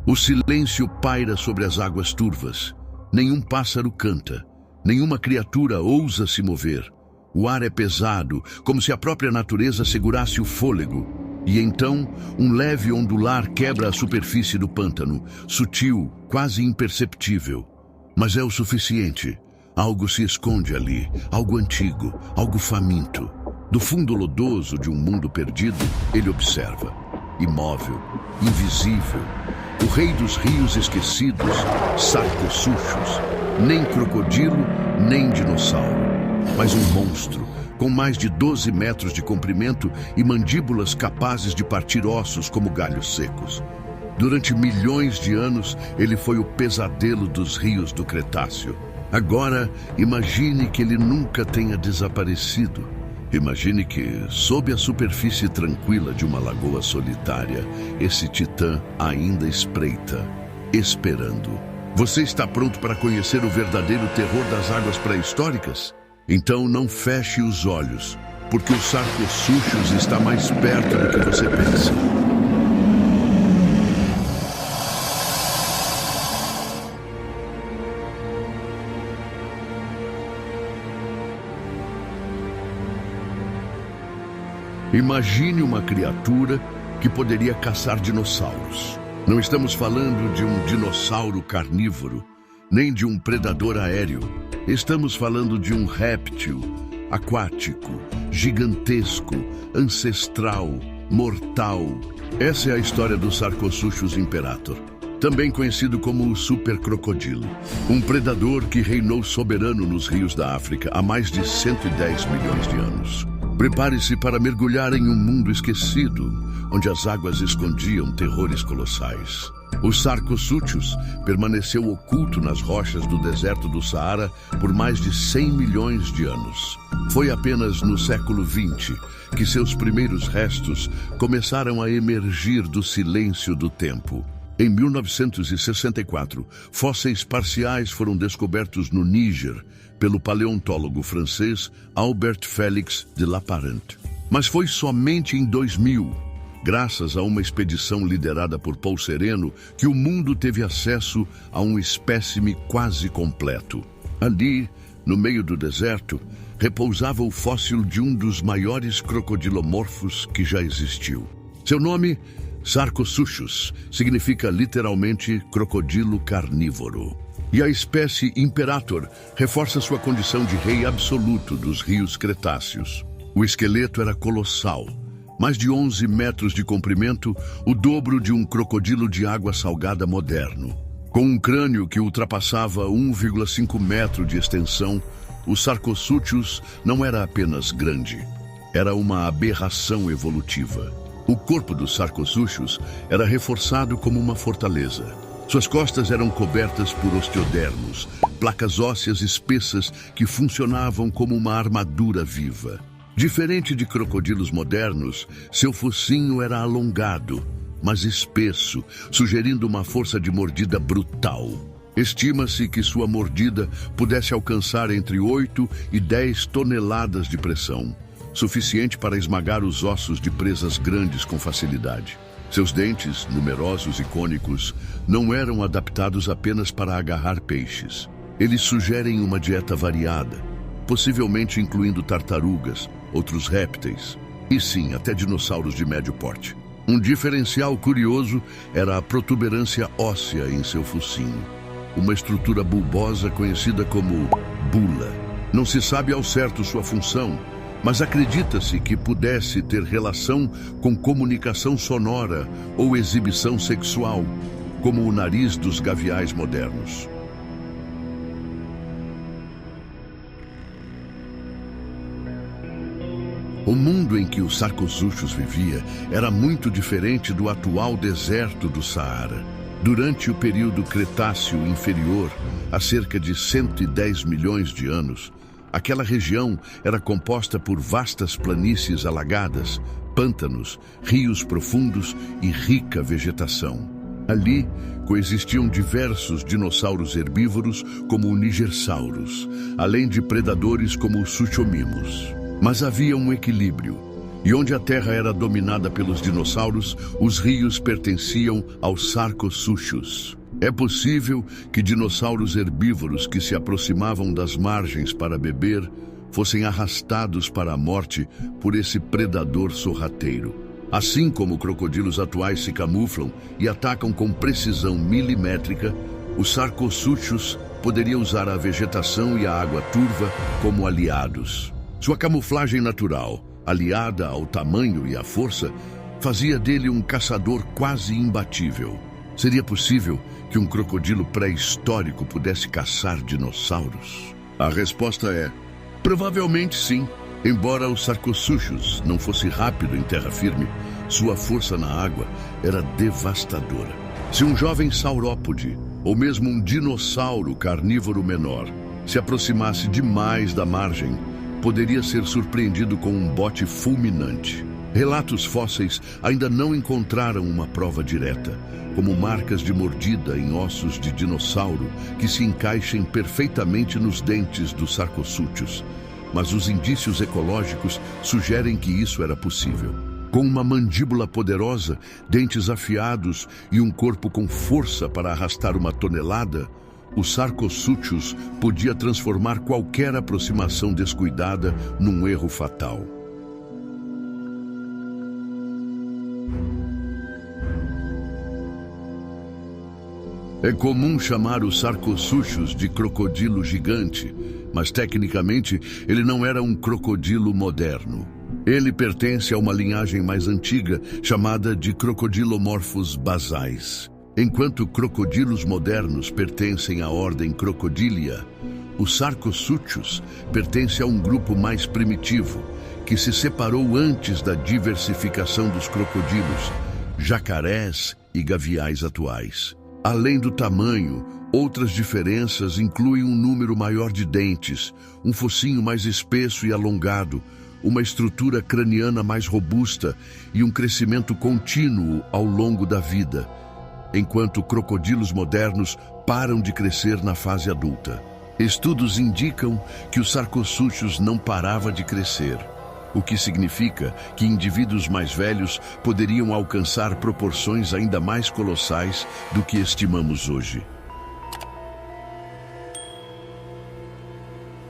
O silêncio paira sobre as águas turvas. Nenhum pássaro canta. Nenhuma criatura ousa se mover. O ar é pesado, como se a própria natureza segurasse o fôlego. E então, um leve ondular quebra a superfície do pântano, sutil, quase imperceptível. Mas é o suficiente. Algo se esconde ali, algo antigo, algo faminto. Do fundo lodoso de um mundo perdido, ele observa. Imóvel, invisível, o rei dos rios esquecidos, Sarcosuchus, nem crocodilo, nem dinossauro, mas um monstro, com mais de 12 metros de comprimento e mandíbulas capazes de partir ossos como galhos secos. Durante milhões de anos, ele foi o pesadelo dos rios do Cretáceo. Agora, imagine que ele nunca tenha desaparecido. Imagine que, sob a superfície tranquila de uma lagoa solitária, esse titã ainda espreita, esperando. Você está pronto para conhecer o verdadeiro terror das águas pré-históricas? Então não feche os olhos, porque o Sarcosuchus está mais perto do que você pensa. Imagine uma criatura que poderia caçar dinossauros. Não estamos falando de um dinossauro carnívoro, nem de um predador aéreo. Estamos falando de um réptil aquático, gigantesco, ancestral, mortal. Essa é a história do Sarcosuchus imperator, também conhecido como o supercrocodilo. Um predador que reinou soberano nos rios da África há mais de 110 milhões de anos. Prepare-se para mergulhar em um mundo esquecido, onde as águas escondiam terrores colossais. O Sarcosuchus permaneceu oculto nas rochas do deserto do Saara por mais de 100 milhões de anos. Foi apenas no século XX que seus primeiros restos começaram a emergir do silêncio do tempo. Em 1964, fósseis parciais foram descobertos no Níger pelo paleontólogo francês Albert Félix de Lapparent. Mas foi somente em 2000, graças a uma expedição liderada por Paul Sereno, que o mundo teve acesso a um espécime quase completo. Ali, no meio do deserto, repousava o fóssil de um dos maiores crocodilomorfos que já existiu. Seu nome, Sarcosuchus, significa literalmente crocodilo carnívoro. E a espécie Imperator reforça sua condição de rei absoluto dos rios cretáceos. O esqueleto era colossal, mais de 11 metros de comprimento, o dobro de um crocodilo de água salgada moderno. Com um crânio que ultrapassava 1,5 metro de extensão, o Sarcosuchus não era apenas grande, era uma aberração evolutiva. O corpo do Sarcosuchus era reforçado como uma fortaleza. Suas costas eram cobertas por osteodermos, placas ósseas espessas que funcionavam como uma armadura viva. Diferente de crocodilos modernos, seu focinho era alongado, mas espesso, sugerindo uma força de mordida brutal. Estima-se que sua mordida pudesse alcançar entre 8 e 10 toneladas de pressão, suficiente para esmagar os ossos de presas grandes com facilidade. Seus dentes, numerosos e cônicos, não eram adaptados apenas para agarrar peixes. Eles sugerem uma dieta variada, possivelmente incluindo tartarugas, outros répteis e sim, até dinossauros de médio porte. Um diferencial curioso era a protuberância óssea em seu focinho, uma estrutura bulbosa conhecida como bula. Não se sabe ao certo sua função, mas acredita-se que pudesse ter relação com comunicação sonora ou exibição sexual, como o nariz dos gaviais modernos. O mundo em que o Sarcosuchus vivia era muito diferente do atual deserto do Saara. Durante o período Cretáceo inferior, há cerca de 110 milhões de anos, aquela região era composta por vastas planícies alagadas, pântanos, rios profundos e rica vegetação. Ali coexistiam diversos dinossauros herbívoros como o Nigersaurus, além de predadores como os Suchomimus. Mas havia um equilíbrio. E onde a terra era dominada pelos dinossauros, os rios pertenciam aos sarcosuchus. É possível que dinossauros herbívoros que se aproximavam das margens para beber fossem arrastados para a morte por esse predador sorrateiro. Assim como crocodilos atuais se camuflam e atacam com precisão milimétrica, os sarcosuchus poderiam usar a vegetação e a água turva como aliados. Sua camuflagem natural, aliada ao tamanho e à força, fazia dele um caçador quase imbatível. Seria possível que um crocodilo pré-histórico pudesse caçar dinossauros? A resposta é: provavelmente sim. Embora o sarcosuchus não fosse rápido em terra firme, sua força na água era devastadora. Se um jovem saurópode, ou mesmo um dinossauro carnívoro menor, se aproximasse demais da margem, poderia ser surpreendido com um bote fulminante. Relatos fósseis ainda não encontraram uma prova direta, como marcas de mordida em ossos de dinossauro que se encaixem perfeitamente nos dentes dos sarcosuchus, mas os indícios ecológicos sugerem que isso era possível. Com uma mandíbula poderosa, dentes afiados e um corpo com força para arrastar uma tonelada, o sarcosuchus podia transformar qualquer aproximação descuidada num erro fatal. É comum chamar o sarcosuchus de crocodilo gigante, mas tecnicamente ele não era um crocodilo moderno. Ele pertence a uma linhagem mais antiga, chamada de Crocodilomorphos basais. Enquanto crocodilos modernos pertencem à ordem Crocodilia, o sarcosuchus pertence a um grupo mais primitivo, que se separou antes da diversificação dos crocodilos, jacarés e gaviais atuais. Além do tamanho, outras diferenças incluem um número maior de dentes, um focinho mais espesso e alongado, uma estrutura craniana mais robusta e um crescimento contínuo ao longo da vida, enquanto crocodilos modernos param de crescer na fase adulta. Estudos indicam que o sarcosuchus não parava de crescer, o que significa que indivíduos mais velhos poderiam alcançar proporções ainda mais colossais do que estimamos hoje.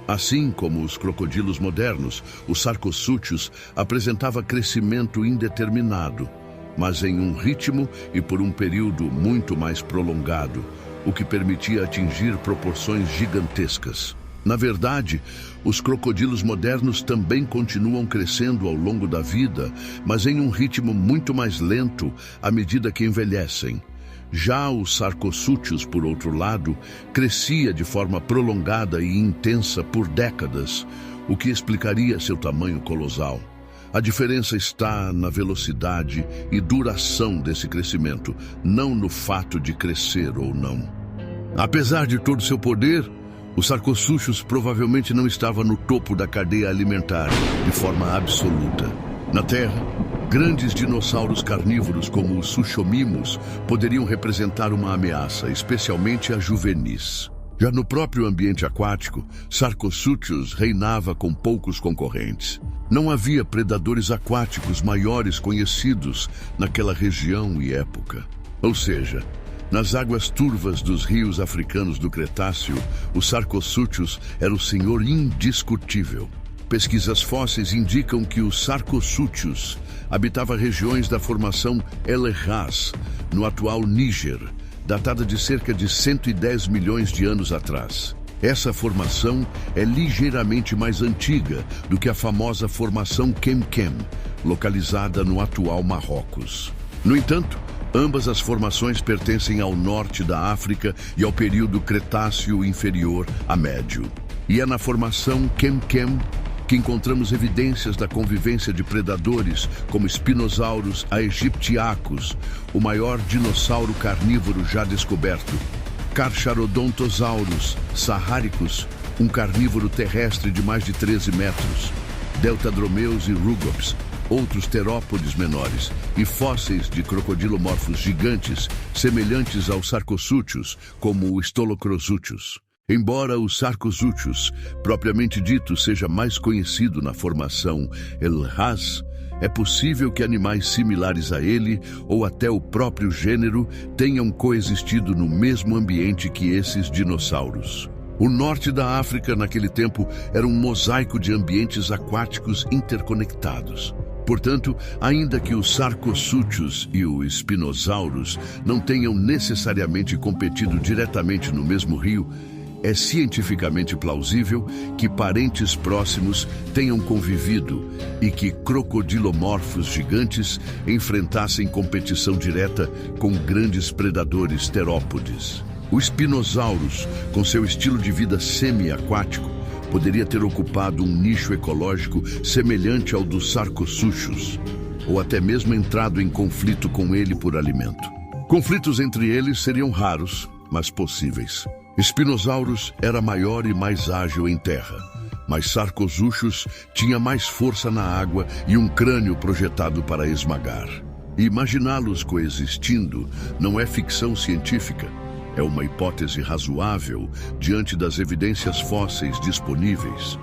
Assim como os crocodilos modernos, o sarcosuchus apresentava crescimento indeterminado, mas em um ritmo e por um período muito mais prolongado, o que permitia atingir proporções gigantescas. Na verdade, os crocodilos modernos também continuam crescendo ao longo da vida, mas em um ritmo muito mais lento à medida que envelhecem. Já o sarcosuchus, por outro lado, crescia de forma prolongada e intensa por décadas, o que explicaria seu tamanho colossal. A diferença está na velocidade e duração desse crescimento, não no fato de crescer ou não. Apesar de todo seu poder, o sarcosuchus provavelmente não estava no topo da cadeia alimentar de forma absoluta. Na Terra, grandes dinossauros carnívoros como os suchomimus poderiam representar uma ameaça, especialmente a juvenis. Já no próprio ambiente aquático, sarcosuchus reinava com poucos concorrentes. Não havia predadores aquáticos maiores conhecidos naquela região e época. Ou seja, nas águas turvas dos rios africanos do Cretáceo, o sarcosuchus era o senhor indiscutível. Pesquisas fósseis indicam que o sarcosuchus habitava regiões da formação El Ras, no atual Níger, datada de cerca de 110 milhões de anos atrás. Essa formação é ligeiramente mais antiga do que a famosa formação Kemkem, localizada no atual Marrocos. No entanto, ambas as formações pertencem ao norte da África e ao período Cretáceo inferior a médio. E é na formação Kemkem que encontramos evidências da convivência de predadores como Spinosaurus aegyptiacus, o maior dinossauro carnívoro já descoberto, Carcharodontosaurus saharicus, um carnívoro terrestre de mais de 13 metros, Deltadromeus e Rugops, outros terópodes menores, e fósseis de crocodilomorfos gigantes semelhantes aos sarcosuchus, como o Stolocrosuchus. Embora o sarcosuchus, propriamente dito, seja mais conhecido na formação El Ras, É possível que animais similares a ele, ou até o próprio gênero, tenham coexistido no mesmo ambiente que esses dinossauros. O norte da África, naquele tempo, era um mosaico de ambientes aquáticos interconectados. Portanto, ainda que os Sarcosuchus e o Spinosaurus não tenham necessariamente competido diretamente no mesmo rio, é cientificamente plausível que parentes próximos tenham convivido e que crocodilomorfos gigantes enfrentassem competição direta com grandes predadores terópodes. O Spinosaurus, com seu estilo de vida semi-aquático, poderia ter ocupado um nicho ecológico semelhante ao dos Sarcosuchus, ou até mesmo entrado em conflito com ele por alimento. Conflitos entre eles seriam raros, mas possíveis. Spinosaurus era maior e mais ágil em terra, mas Sarcosuchus tinha mais força na água e um crânio projetado para esmagar. Imaginá-los coexistindo não é ficção científica, é uma hipótese razoável diante das evidências fósseis disponíveis.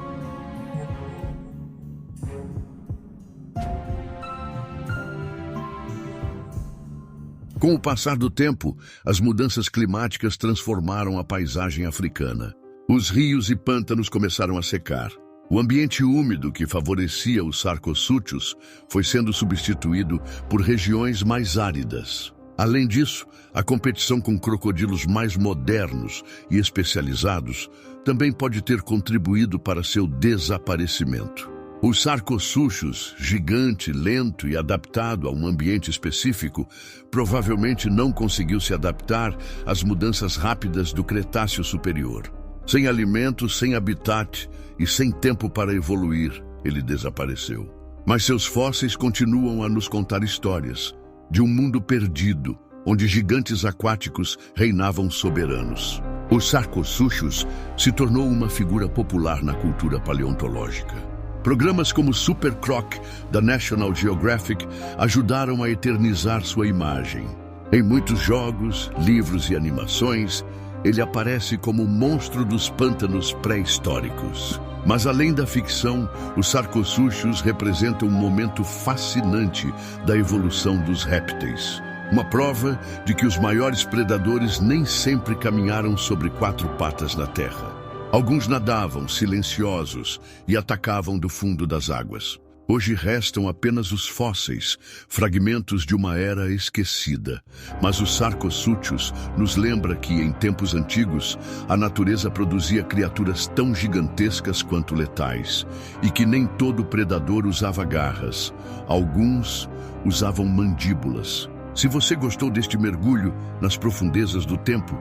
Com o passar do tempo, as mudanças climáticas transformaram a paisagem africana. Os rios e pântanos começaram a secar. O ambiente úmido que favorecia os Sarcosuchus foi sendo substituído por regiões mais áridas. Além disso, a competição com crocodilos mais modernos e especializados também pode ter contribuído para seu desaparecimento. O Sarcosuchus, gigante, lento e adaptado a um ambiente específico, provavelmente não conseguiu se adaptar às mudanças rápidas do Cretáceo Superior. Sem alimento, sem habitat e sem tempo para evoluir, ele desapareceu. Mas seus fósseis continuam a nos contar histórias de um mundo perdido, onde gigantes aquáticos reinavam soberanos. O Sarcosuchus se tornou uma figura popular na cultura paleontológica. Programas como Super Croc, da National Geographic, ajudaram a eternizar sua imagem. Em muitos jogos, livros e animações, ele aparece como o monstro dos pântanos pré-históricos. Mas além da ficção, os Sarcosuchus representam um momento fascinante da evolução dos répteis. Uma prova de que os maiores predadores nem sempre caminharam sobre 4 patas na terra. Alguns nadavam silenciosos e atacavam do fundo das águas. Hoje restam apenas os fósseis, fragmentos de uma era esquecida. Mas o Sarcosuchus nos lembra que, em tempos antigos, a natureza produzia criaturas tão gigantescas quanto letais, e que nem todo predador usava garras. Alguns usavam mandíbulas. Se você gostou deste mergulho nas profundezas do tempo,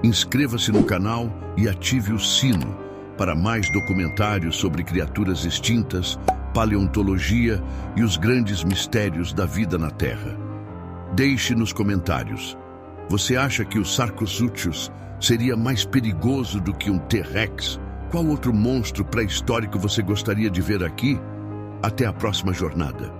inscreva-se no canal e ative o sino para mais documentários sobre criaturas extintas, paleontologia e os grandes mistérios da vida na Terra. Deixe nos comentários. Você acha que o Sarcosuchus seria mais perigoso do que um T-Rex? Qual outro monstro pré-histórico você gostaria de ver aqui? Até a próxima jornada.